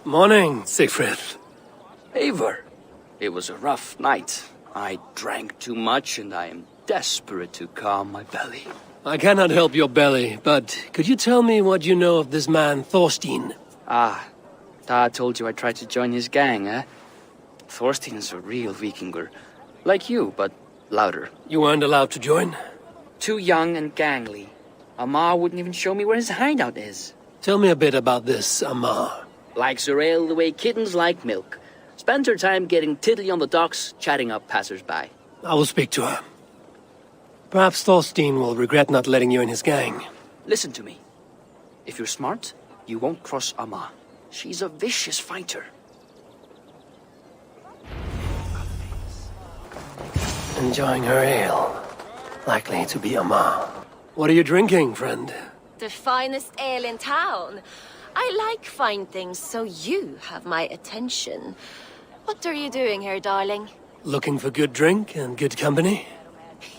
Morning, Siegfried. Eivor, it was a rough night. I drank too much and I am desperate to calm my belly. I cannot help your belly, but could you tell me what you know of this man, Thorstein? Ah, Dad told you I tried to join his gang, eh? Thorstein is a real Vikinger. Like you, but louder. You weren't allowed to join? Too young and gangly. Amar wouldn't even show me where his hideout is. Tell me a bit about this Amar. Likes her ale the way kittens like milk. Spends her time getting tiddly on the docks, chatting up passers-by. I will speak to her. Perhaps Thorstein will regret not letting you in his gang. Listen to me. If you're smart, you won't cross Amar. She's a vicious fighter. Enjoying her ale. Likely to be Amar. What are you drinking, friend? The finest ale in town. I like fine things, so you have my attention. What are you doing here, darling? Looking for good drink and good company?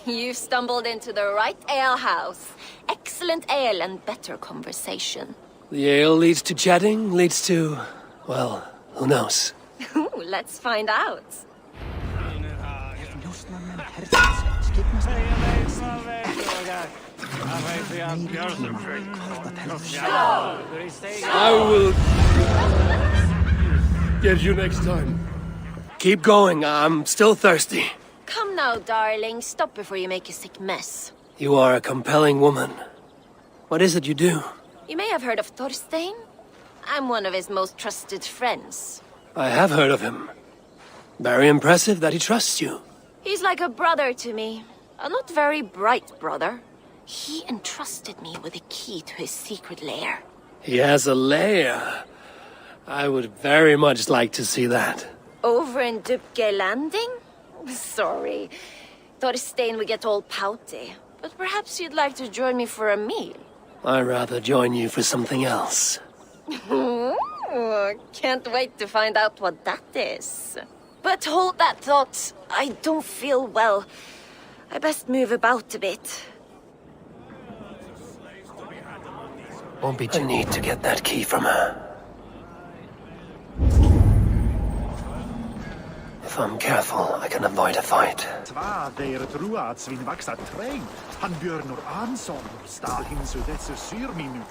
You've stumbled into the right alehouse. Excellent ale and better conversation. The ale leads to chatting, leads to... well, who knows? Ooh, let's find out. I will get you next time. Keep going, I'm still thirsty. Come now, darling. Stop before you make a sick mess. You are a compelling woman. What is it you do? You may have heard of Thorstein. I'm one of his most trusted friends. I have heard of him. Very impressive that he trusts you. He's like a brother to me. A not very bright brother. He entrusted me with the key to his secret lair. He has a lair. I would very much like to see that. Over in Dubke Landing? Sorry. Thorstein would get all pouty. But perhaps you'd like to join me for a meal? I'd rather join you for something else. Can't wait to find out what that is. But hold that thought. I don't feel well. I best move about a bit. Won't be too need to get that key from her. If I'm careful, I can avoid a fight. Twa der Druids vin vaxa trein. Han björnor anson sta hin så det så syr minu.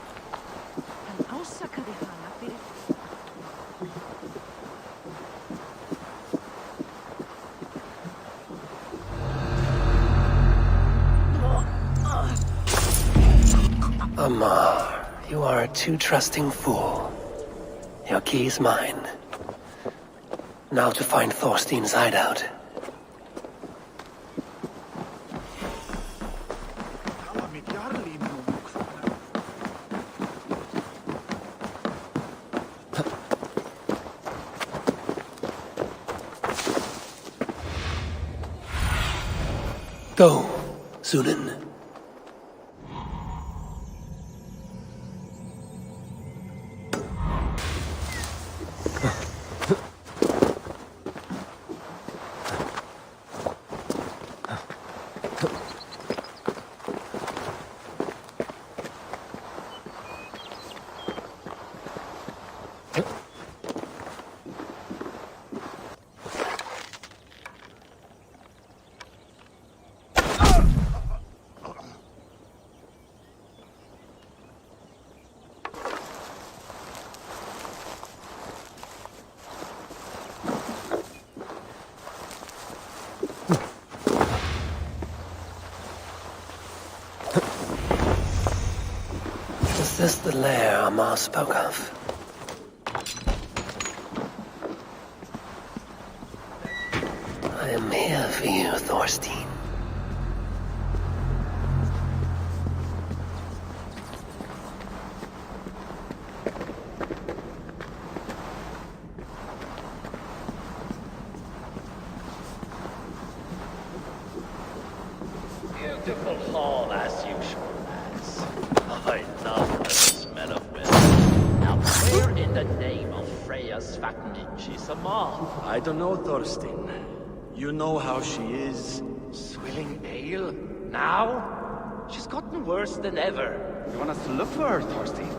Amar, you are a too trusting fool. Your key's mine. Now to find Thorstein's hideout. Go, Sunan. Is this the lair Amar spoke of? I am here for you, Thorstein. Beautiful hall as usual, lads. I love the smell of women. Now where in the name of Freya's fattenage is Amar? I don't know, Thorstein. You know how she is. Swilling ale? Now? She's gotten worse than ever. You want us to look for her, Thorstein?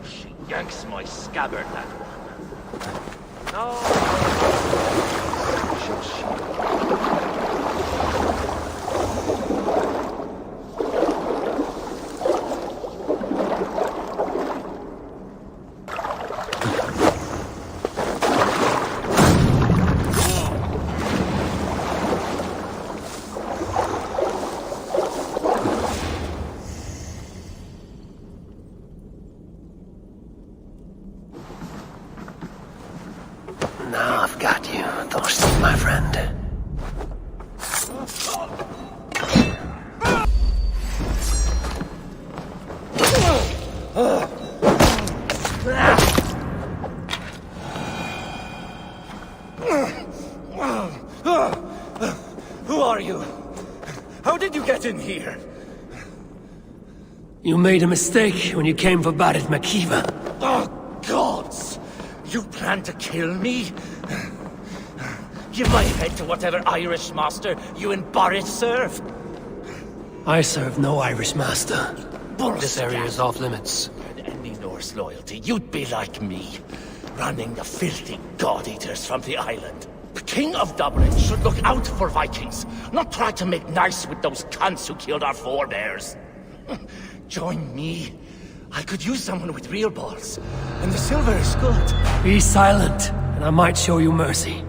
She yanks my scabbard, that one. No. Now I've got you, Thorstein, my friend. Who are you? How did you get in here? You made a mistake when you came for Barid Makiva. Oh, gods! You plan to kill me? Give my head to whatever Irish master you and Barid serve. I serve no Irish master. This Bullstat. area is off limits. Had any Norse loyalty, you'd be like me, running the filthy god-eaters from the island. The King of Dublin should look out for Vikings, not try to make nice with those cunts who killed our forebears. Join me. I could use someone with real balls, and the silver is good. Be silent, and I might show you mercy.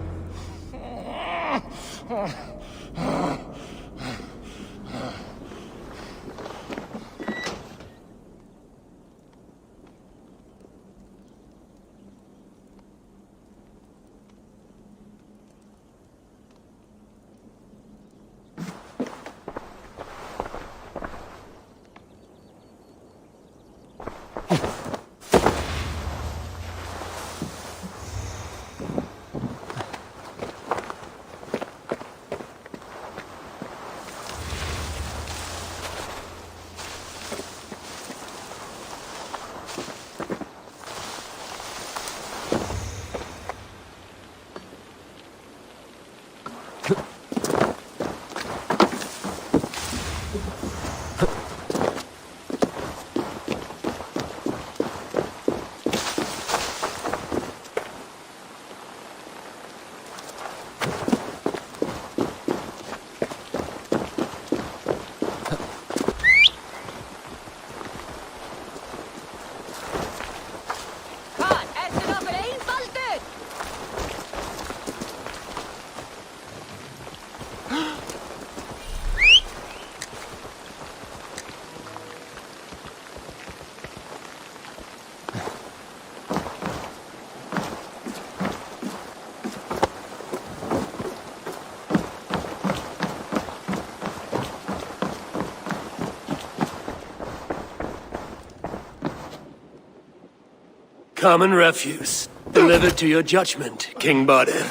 Common refuse. Delivered to your judgment, King Barid.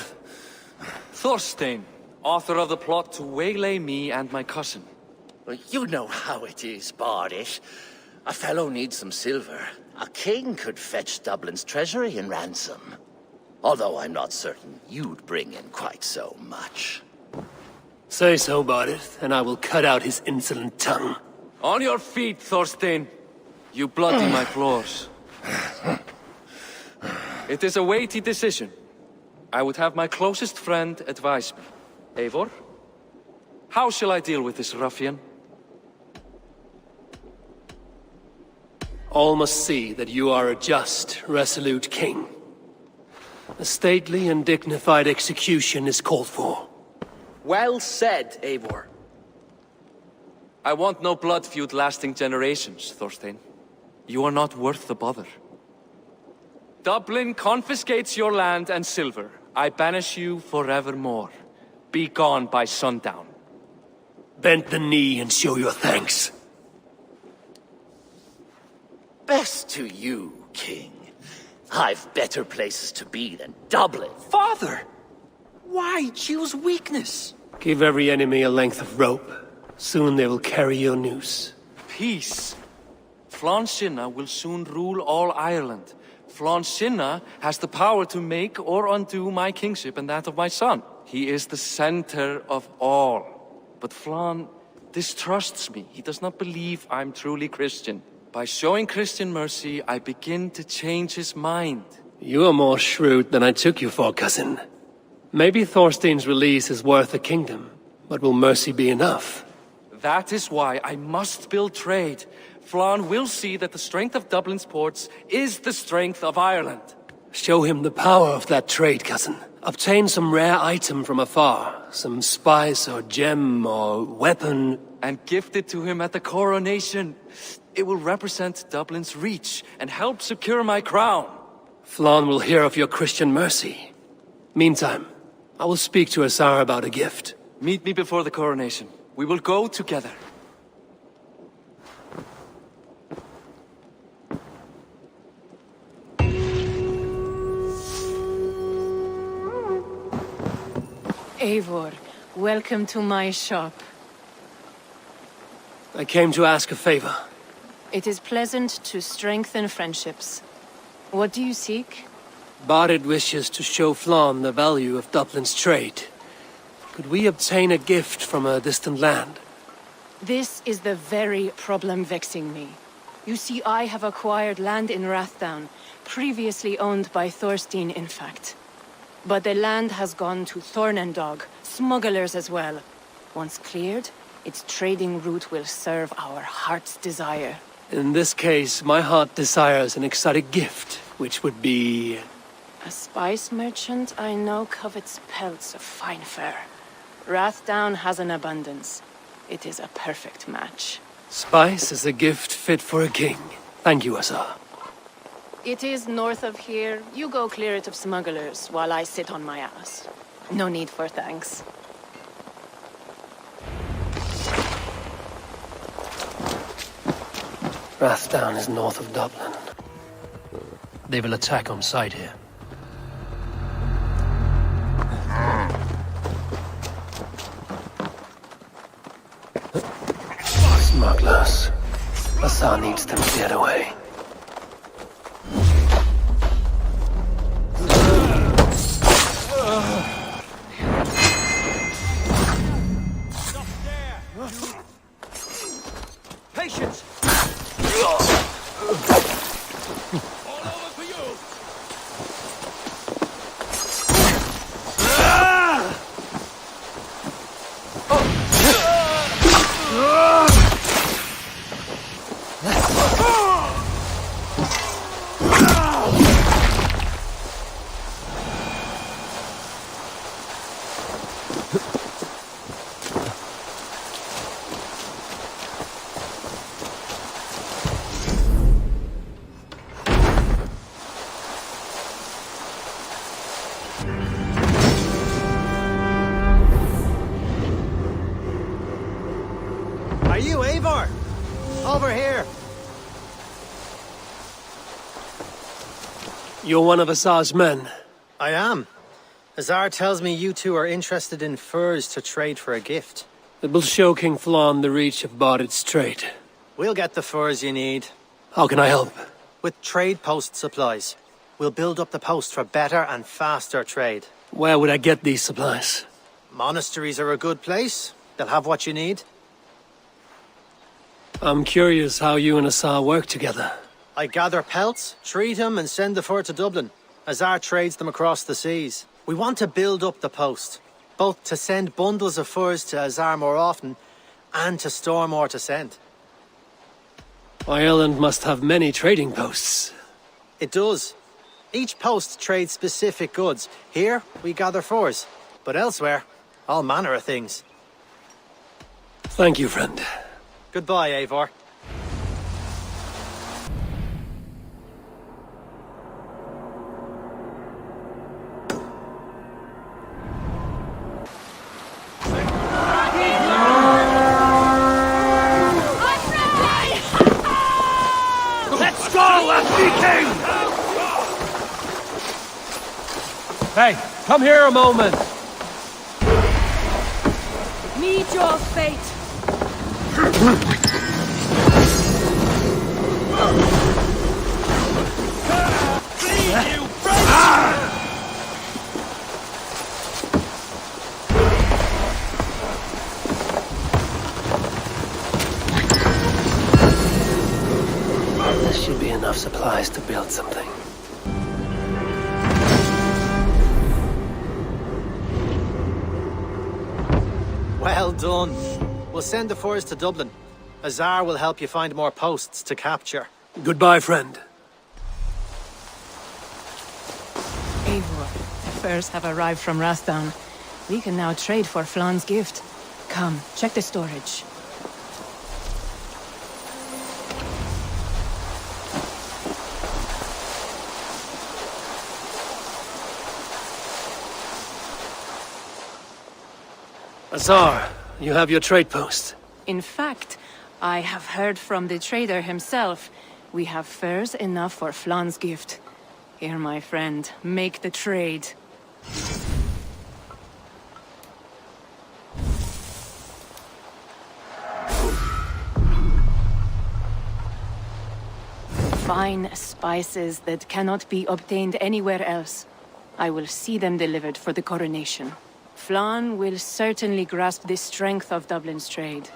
Thorstein, author of the plot to waylay me and my cousin. Well, you know how it is, Barid. A fellow needs some silver. A king could fetch Dublin's treasury in ransom. Although I'm not certain you'd bring in quite so much. Say so, Barid, and I will cut out his insolent tongue. On your feet, Thorstein. You bloody my floors. It is a weighty decision. I would have my closest friend advise me. Eivor, how shall I deal with this ruffian? All must see that you are a just, resolute king. A stately and dignified execution is called for. Well said, Eivor. I want no blood feud lasting generations, Thorstein. You are not worth the bother. Dublin confiscates your land and silver. I banish you forevermore. Be gone by sundown. Bend the knee and show your thanks. Best to you, King. I've better places to be than Dublin. Father! Why choose weakness? Give every enemy a length of rope. Soon they will carry your noose. Peace. Flann Sinna will soon rule all Ireland. Flann Sinna has the power to make or undo my kingship and that of my son. He is the center of all. But Flann distrusts me. He does not believe I'm truly Christian. By showing Christian mercy, I begin to change his mind. You are more shrewd than I took you for, cousin. Maybe Thorstein's release is worth a kingdom, but will mercy be enough? That is why I must build trade. Flann will see that the strength of Dublin's ports is the strength of Ireland. Show him the power of that trade, cousin. Obtain some rare item from afar, some spice or gem or weapon. And gift it to him at the coronation. It will represent Dublin's reach and help secure my crown. Flann will hear of your Christian mercy. Meantime, I will speak to Azar about a gift. Meet me before the coronation. We will go together. Eivor, welcome to my shop. I came to ask a favor. It is pleasant to strengthen friendships. What do you seek? Barid wishes to show Flann the value of Dublin's trade. Could we obtain a gift from a distant land? This is the very problem vexing me. You see, I have acquired land in Rathdown, previously owned by Thorstein, in fact. But the land has gone to Thornendog, smugglers as well. Once cleared, its trading route will serve our heart's desire. In this case, my heart desires an exotic gift, which would be... A spice merchant I know covets pelts of fine fur. Rathdown has an abundance. It is a perfect match. Spice is a gift fit for a king. Thank you, Azar. It is north of here. You go clear it of smugglers, while I sit on my ass. No need for thanks. Rathdown is north of Dublin. They will attack on sight here. Smugglers. Azar needs them cleared away. Patience! Are you Eivor? Over here. You're one of Azar's men. I am. Azar tells me you two are interested in furs to trade for a gift. It will show King Flann the reach of Barid's trade. We'll get the furs you need. How can I help? With trade post supplies. We'll build up the post for better and faster trade. Where would I get these supplies? Monasteries are a good place. They'll have what you need. I'm curious how you and Azar work together. I gather pelts, treat them, and send the fur to Dublin. Azar trades them across the seas. We want to build up the post, both to send bundles of furs to Azar more often, and to store more to send. Ireland must have many trading posts. It does. Each post trades specific goods. Here, we gather furs. But elsewhere, all manner of things. Thank you, friend. Goodbye, Eivor. Let's go, King! Hey, come here a moment. Meet your fate. This should be enough supplies to build something. Well done. We'll send the furs to Dublin. Azar will help you find more posts to capture. Goodbye, friend. Eivor, the furs have arrived from Rathdown. We can now trade for Flann's gift. Come, check the storage. Azar, you have your trade post. In fact, I have heard from the trader himself. We have furs enough for Flann's gift. Here, my friend, make the trade. Fine spices that cannot be obtained anywhere else. I will see them delivered for the coronation. Flann will certainly grasp the strength of Dublin's trade.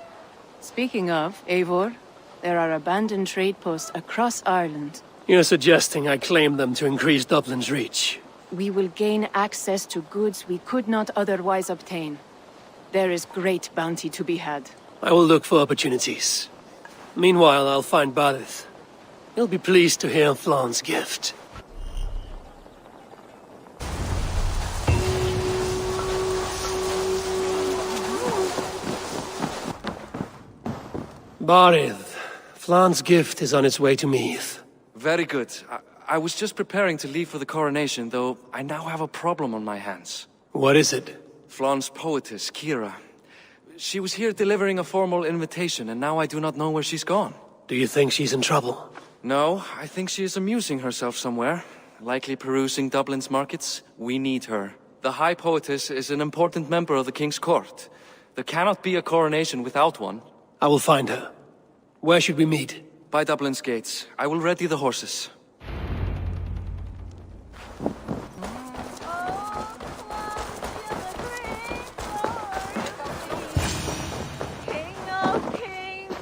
Speaking of, Eivor, there are abandoned trade posts across Ireland. You're suggesting I claim them to increase Dublin's reach. We will gain access to goods we could not otherwise obtain. There is great bounty to be had. I will look for opportunities. Meanwhile, I'll find Barid. He'll be pleased to hear Flann's gift. Barid, Flann's gift is on its way to Meath. Very good. I was just preparing to leave for the coronation, though I now have a problem on my hands. What is it? Flann's poetess, Ciara. She was here delivering a formal invitation, and now I do not know where she's gone. Do you think she's in trouble? No, I think she is amusing herself somewhere. Likely perusing Dublin's markets. We need her. The High Poetess is an important member of the King's Court. There cannot be a coronation without one. I will find her. Where should we meet? By Dublin's gates. I will ready the horses. King of kings,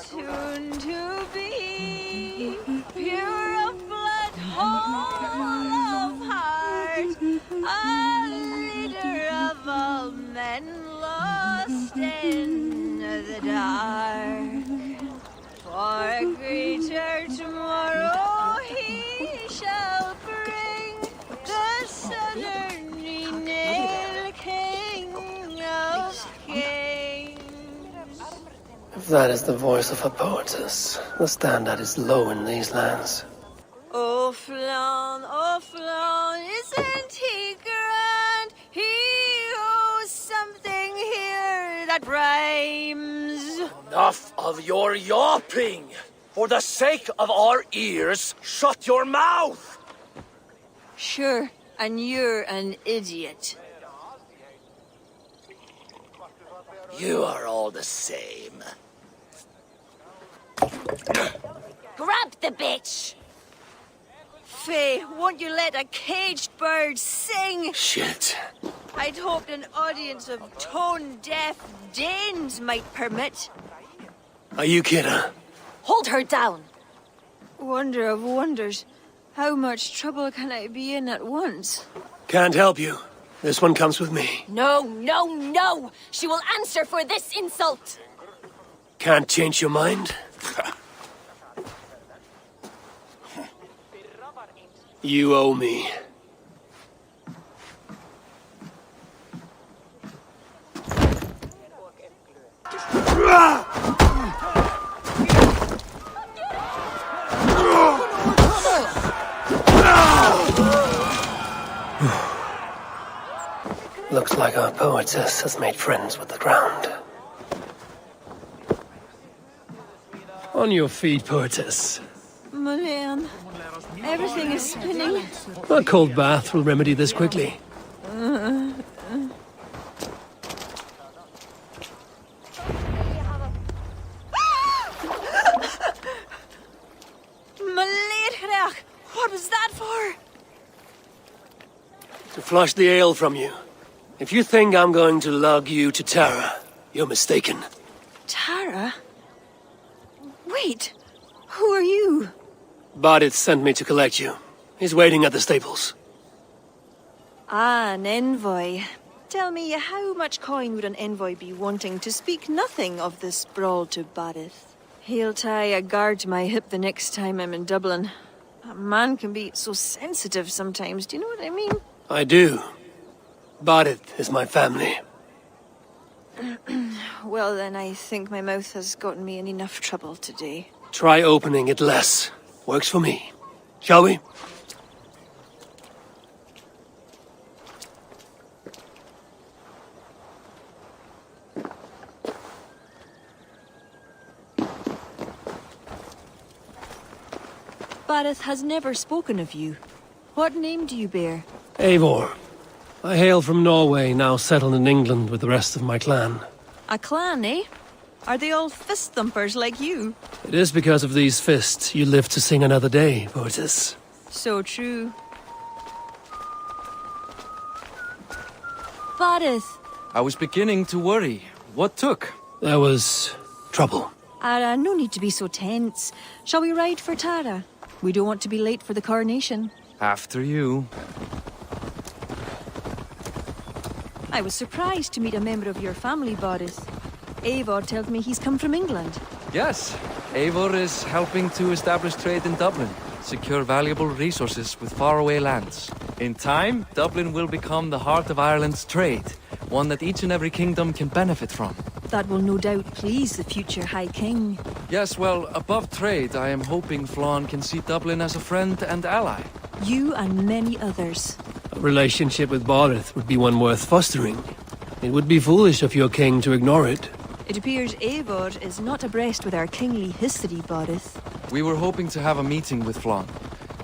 soon to be, pure of blood, whole of heart, a leader of all men lost in the dark. For a greater tomorrow he shall bring the southern nail King of kings. If that is the voice of a poetess, the standard is low in these lands. Oh Flann, isn't he grand? He owes something here that rhymes. Enough of your yawping! For the sake of our ears, shut your mouth! Sure, and you're an idiot. You are all the same. Grab the bitch! Faye, won't you let a caged bird sing? Shit. I'd hoped an audience of tone-deaf Danes might permit. Are you Ciara? Hold her down! Wonder of wonders. How much trouble can I be in at once? Can't help you. This one comes with me. No, no, no! She will answer for this insult! Can't change your mind? You owe me. Looks like our poetess has made friends with the ground. On your feet, poetess. Mulan, everything is spinning. A cold bath will remedy this quickly. What was that for? To flush the ale from you. If you think I'm going to lug you to Tara, you're mistaken. Tara? Wait, who are you? Barid sent me to collect you. He's waiting at the stables. Ah, an envoy. Tell me, how much coin would an envoy be wanting to speak nothing of this brawl to Barid? He'll tie a guard to my hip the next time I'm in Dublin. A man can be so sensitive sometimes, do you know what I mean? I do. Barid is my family. Well, then I think my mouth has gotten me in enough trouble today. Try opening it less. Works for me. Shall we? Barid has never spoken of you. What name do you bear? Eivor. I hail from Norway, now settled in England with the rest of my clan. A clan, eh? Are they all fist thumpers like you? It is because of these fists you live to sing another day, poetess. So true. Barid. I was beginning to worry. What took? There was trouble. Ara, no need to be so tense. Shall we ride for Tara? We don't want to be late for the coronation. After you. I was surprised to meet a member of your family, Barid. Eivor tells me he's come from England. Yes, Eivor is helping to establish trade in Dublin, secure valuable resources with faraway lands. In time, Dublin will become the heart of Ireland's trade, one that each and every kingdom can benefit from. That will no doubt please the future High King. Yes, well, above trade, I am hoping Flann can see Dublin as a friend and ally. You and many others. A relationship with Barid would be one worth fostering. It would be foolish of your king to ignore it. It appears Eivor is not abreast with our kingly history, Barid. We were hoping to have a meeting with Flann.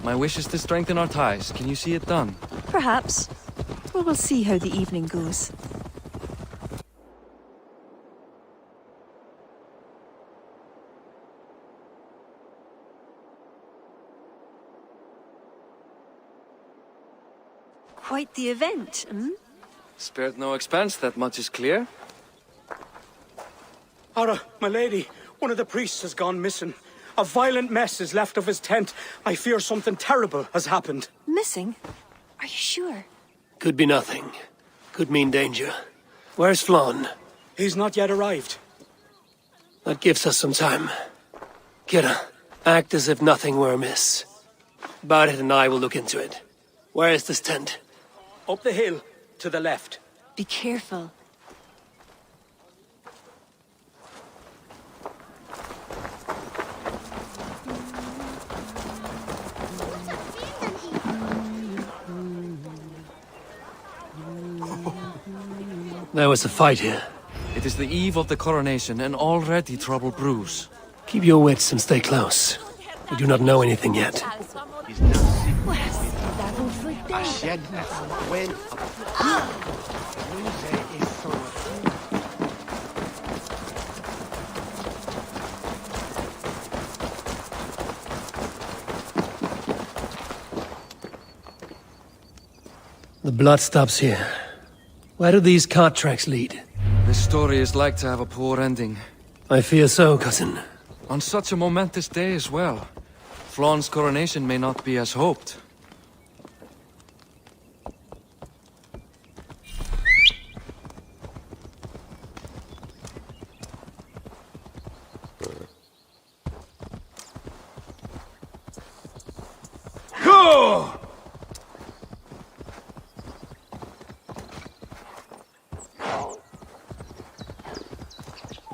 My wish is to strengthen our ties. Can you see it done? Perhaps. Well, we'll see how the evening goes. Quite the event, hmm? Spared no expense, that much is clear. Ara, my lady, one of the priests has gone missing. A violent mess is left of his tent. I fear something terrible has happened. Missing? Are you sure? Could be nothing. Could mean danger. Where's Flann? He's not yet arrived. That gives us some time. Ciara, act as if nothing were amiss. Barid and I will look into it. Where is this tent? Up the hill, to the left. Be careful. There was a fight here. It is the eve of the coronation, and already trouble brews. Keep your wits and stay close. We do not know anything yet. The blood stops here. Where do these cart tracks lead? This story is like to have a poor ending. I fear so, cousin. On such a momentous day as well. Flann's coronation may not be as hoped.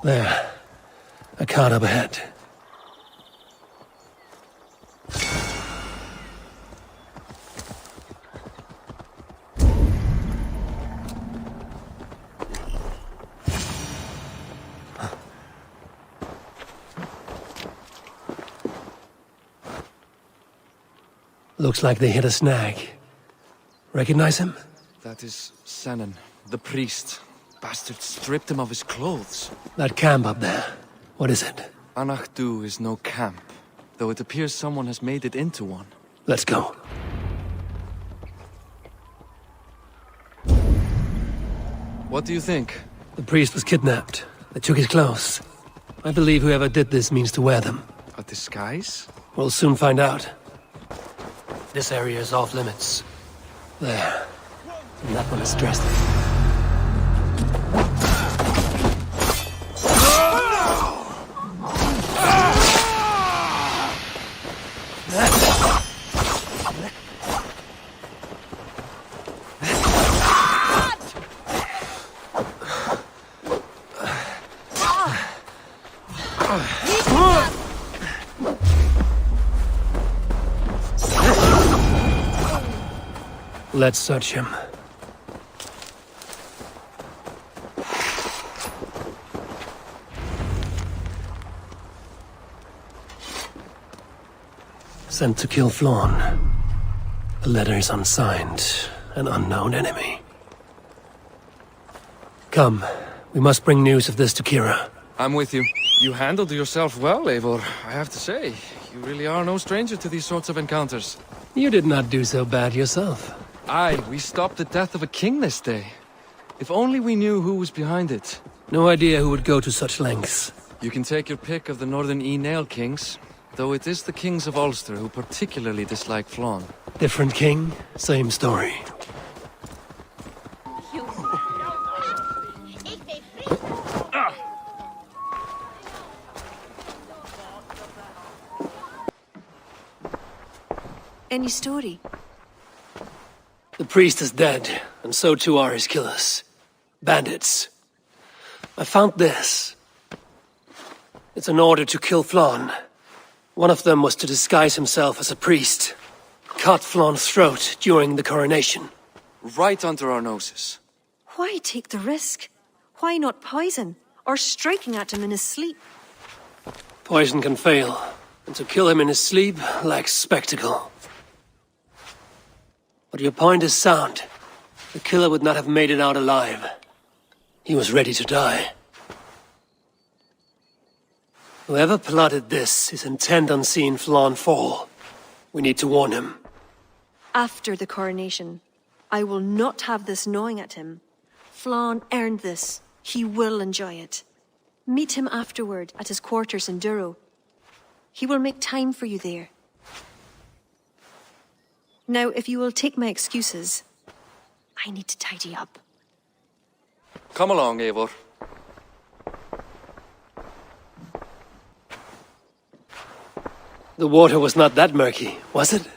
There. A cart up ahead. Looks like they hit a snag. Recognize him? That is Senan, the priest. Bastards stripped him of his clothes. That camp up there. What is it? Anachdu is no camp, though it appears someone has made it into one. Let's go. What do you think? The priest was kidnapped. They took his clothes. I believe whoever did this means to wear them. A disguise? We'll soon find out. This area is off limits. There. And that one is dressed. Let's search him. Sent to kill Flann. The letter is unsigned. An unknown enemy. Come, we must bring news of this to Ciara. I'm with you. You handled yourself well, Eivor, I have to say. You really are no stranger to these sorts of encounters. You did not do so bad yourself. Aye, we stopped the death of a king this day. If only we knew who was behind it. No idea who would go to such lengths. You can take your pick of the Northern Nail kings, though it is the kings of Ulster who particularly dislike Flann. Different king, same story. Any story? The priest is dead, and so too are his killers. Bandits. I found this. It's an order to kill Flann. One of them was to disguise himself as a priest. Cut Flann's throat during the coronation. Right under our noses. Why take the risk? Why not poison? Or striking at him in his sleep? Poison can fail, and to kill him in his sleep lacks spectacle. But your point is sound. The killer would not have made it out alive. He was ready to die. Whoever plotted this is intent on seeing Flann fall. We need to warn him. After the coronation, I will not have this gnawing at him. Flann earned this. He will enjoy it. Meet him afterward at his quarters in Duro. He will make time for you there. Now, if you will take my excuses, I need to tidy up. Come along, Eivor. The water was not that murky, was it?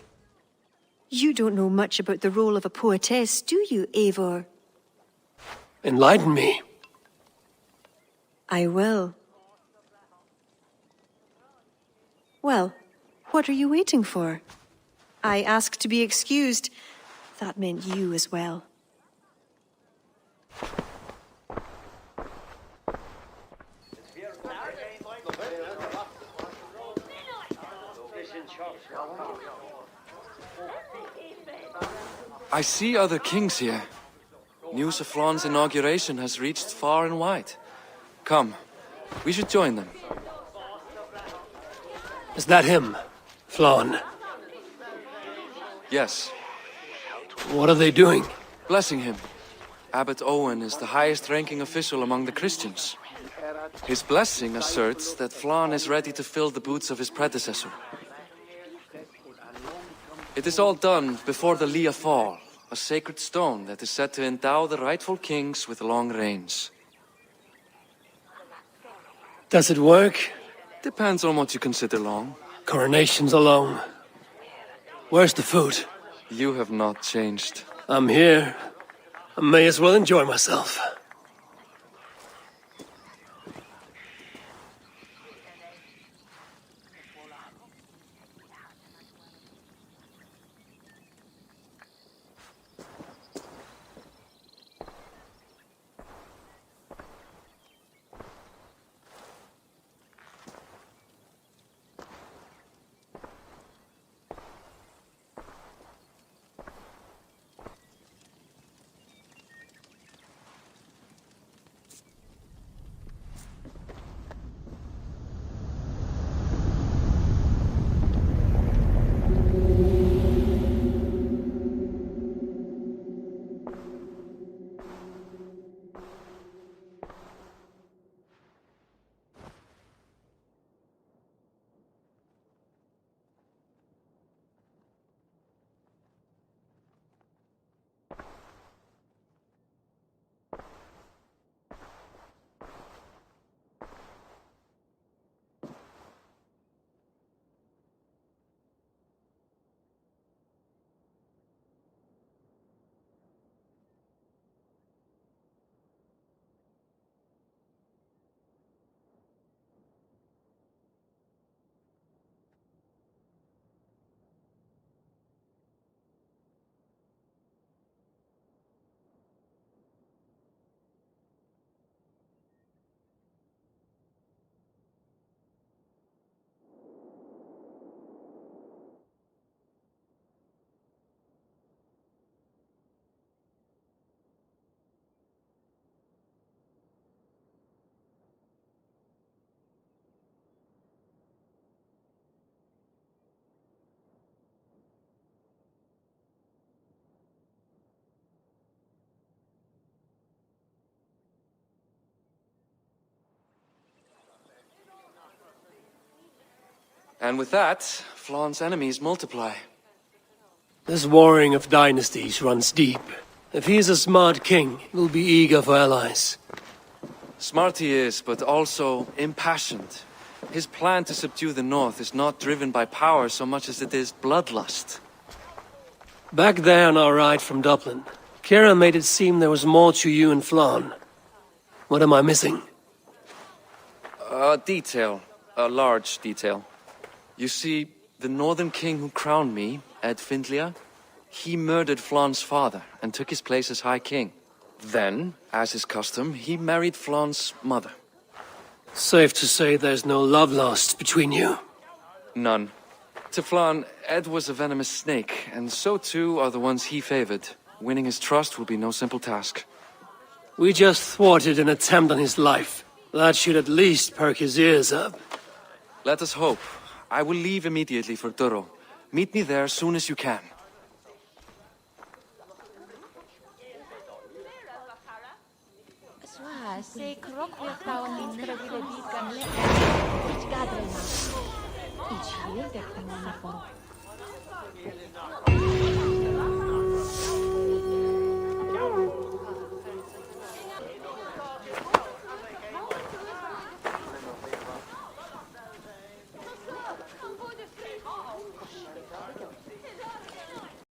You don't know much about the role of a poetess, do you, Eivor? Enlighten me. I will. Well, what are you waiting for? I asked to be excused. That meant you as well. I see other kings here. News of Flann's inauguration has reached far and wide. Come, we should join them. Is that him? Flann? Yes. What are they doing? Blessing him. Abbot Owen is the highest-ranking official among the Christians. His blessing asserts that Flann is ready to fill the boots of his predecessor. It is all done before the Lia Fall, a sacred stone that is said to endow the rightful kings with long reigns. Does it work? Depends on what you consider long. Coronations alone. Where's the food? You have not changed. I'm here. I may as well enjoy myself. And with that, Flann's enemies multiply. This warring of dynasties runs deep. If he is a smart king, he will be eager for allies. Smart he is, but also impassioned. His plan to subdue the north is not driven by power so much as it is bloodlust. Back there on our ride from Dublin, Ciara made it seem there was more to you and Flann. What am I missing? A detail. A large detail. You see, the northern king who crowned me, Ed Findlia, he murdered Flann's father and took his place as High King. Then, as is custom, he married Flann's mother. Safe to say there's no love lost between you. None. To Flann, Ed was a venomous snake, and so too are the ones he favored. Winning his trust will be no simple task. We just thwarted an attempt on his life. That should at least perk his ears up. Let us hope. I will leave immediately for Duro. Meet me there as soon as you can.